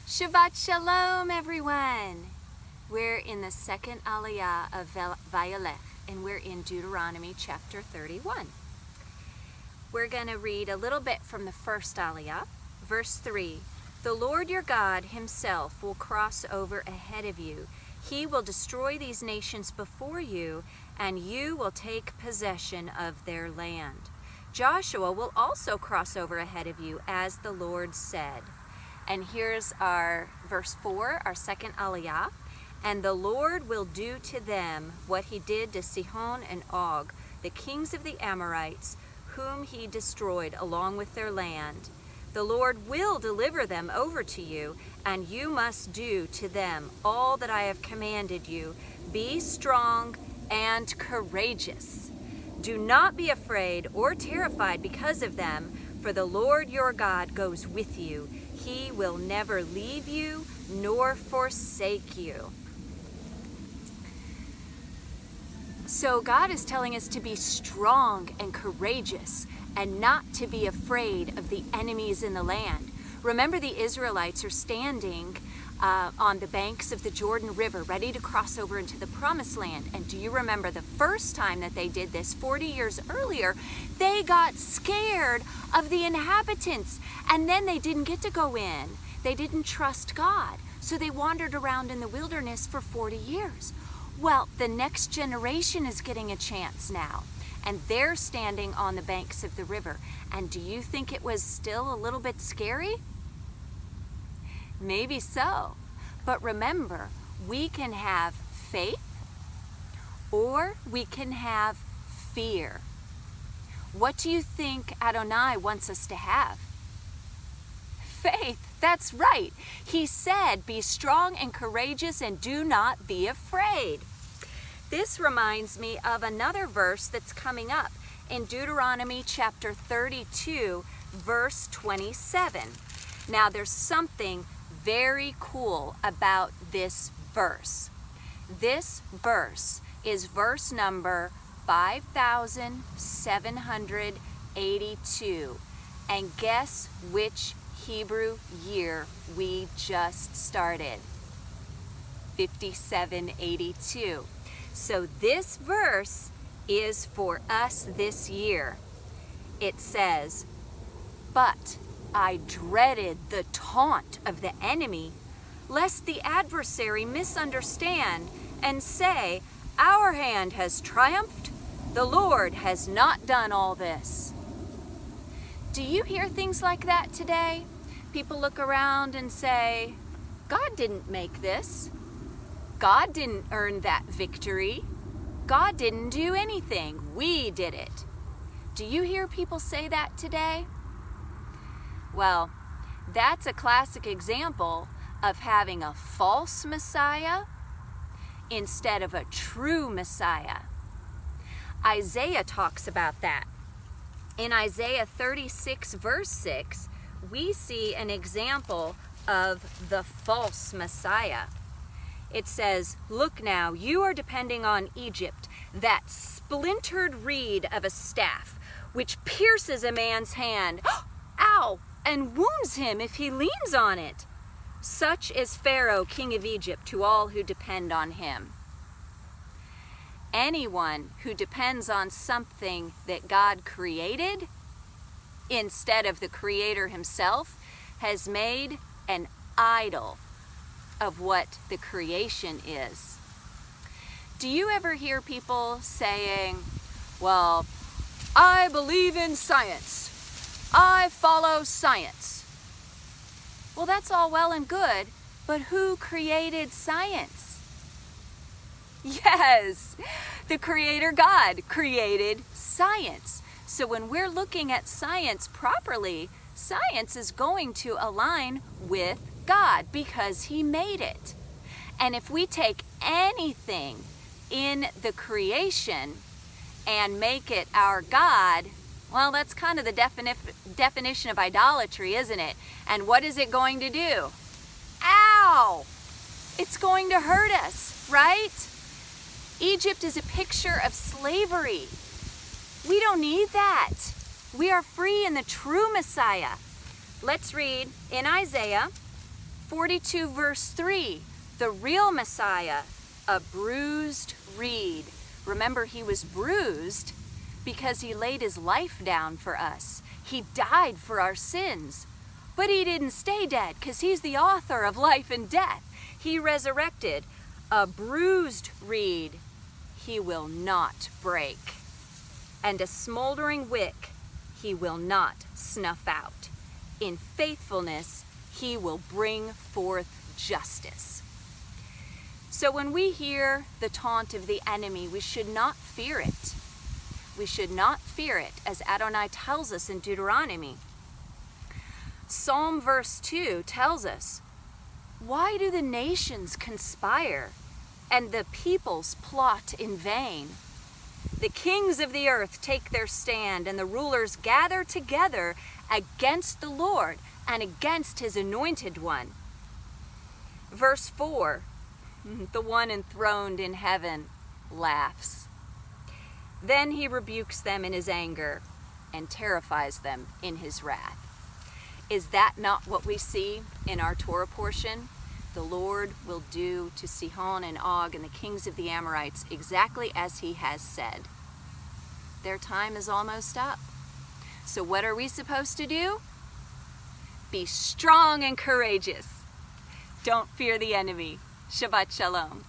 Shabbat Shalom, everyone. We're in the second aliyah of Vayeilech, and we're in Deuteronomy chapter 31. We're going to read a little bit from the first aliyah, verse 3. The Lord your God himself will cross over ahead of you. He will destroy these nations before you, and you will take possession of their land. Joshua will also cross over ahead of you, as the Lord said. And here's our verse 4, our second aliyah. And the Lord will do to them what he did to Sihon and Og, the kings of the Amorites, whom he destroyed along with their land. The Lord will deliver them over to you, and you must do to them all that I have commanded you. Be strong and courageous. Do not be afraid or terrified because of them, for the Lord your God goes with you. He will never leave you nor forsake you. So God is telling us to be strong and courageous and not to be afraid of the enemies in the land. Remember, the Israelites are standing on the banks of the Jordan River, ready to cross over into the Promised Land. And do you remember the first time that they did this, 40 years earlier, they got scared of the inhabitants, and then they didn't get to go in. They didn't trust God, so they wandered around in the wilderness for 40 years. Well, the next generation is getting a chance now, and they're standing on the banks of the river. And do you think it was still a little bit scary? Maybe so. But remember, we can have faith or we can have fear. What do you think Adonai wants us to have? Faith. That's right. He said, be strong and courageous and do not be afraid. This reminds me of another verse that's coming up in Deuteronomy chapter 32, verse 27. Now, there's something very cool about this verse. This verse is verse number 5782. And guess which Hebrew year we just started? 5782. So this verse is for us this year. It says, but I dreaded the taunt of the enemy, lest the adversary misunderstand and say, our hand has triumphed, the Lord has not done all this. Do you hear things like that today? People look around and say, God didn't make this. God didn't earn that victory. God didn't do anything. We did it. Do you hear people say that today? Well, that's a classic example of having a false Messiah instead of a true Messiah. Isaiah talks about that. In Isaiah 36, verse 6, we see an example of the false Messiah. It says, look now, you are depending on Egypt, that splintered reed of a staff, which pierces a man's hand. Ow! And wounds him if he leans on it. Such is Pharaoh, king of Egypt, to all who depend on him. Anyone who depends on something that God created instead of the Creator himself has made an idol of what the creation is. Do you ever hear people saying, well, I believe in science. I follow science. Well, that's all well and good, but who created science? Yes, the Creator God created science. So when we're looking at science properly, science is going to align with God because He made it. And if we take anything in the creation and make it our God, well, that's kind of the definition of idolatry, isn't it? And what is it going to do? Ow! It's going to hurt us, right? Egypt is a picture of slavery. We don't need that. We are free in the true Messiah. Let's read in Isaiah 42 verse 3, the real Messiah, a bruised reed. Remember, he was bruised because he laid his life down for us. He died for our sins. But he didn't stay dead because he's the author of life and death. He resurrected. A bruised reed he will not break, and a smoldering wick he will not snuff out. In faithfulness he will bring forth justice. So when we hear the taunt of the enemy, we should not fear it. We should not fear it, as Adonai tells us in Deuteronomy. Psalm verse 2 tells us, "Why do the nations conspire and the peoples plot in vain? The kings of the earth take their stand, and the rulers gather together against the Lord and against his anointed one." Verse 4, the one enthroned in heaven laughs. Then he rebukes them in his anger and terrifies them in his wrath. Is that not what we see in our Torah portion? The Lord will do to Sihon and Og and the kings of the Amorites exactly as he has said. Their time is almost up. So what are we supposed to do? Be strong and courageous. Don't fear the enemy. Shabbat Shalom.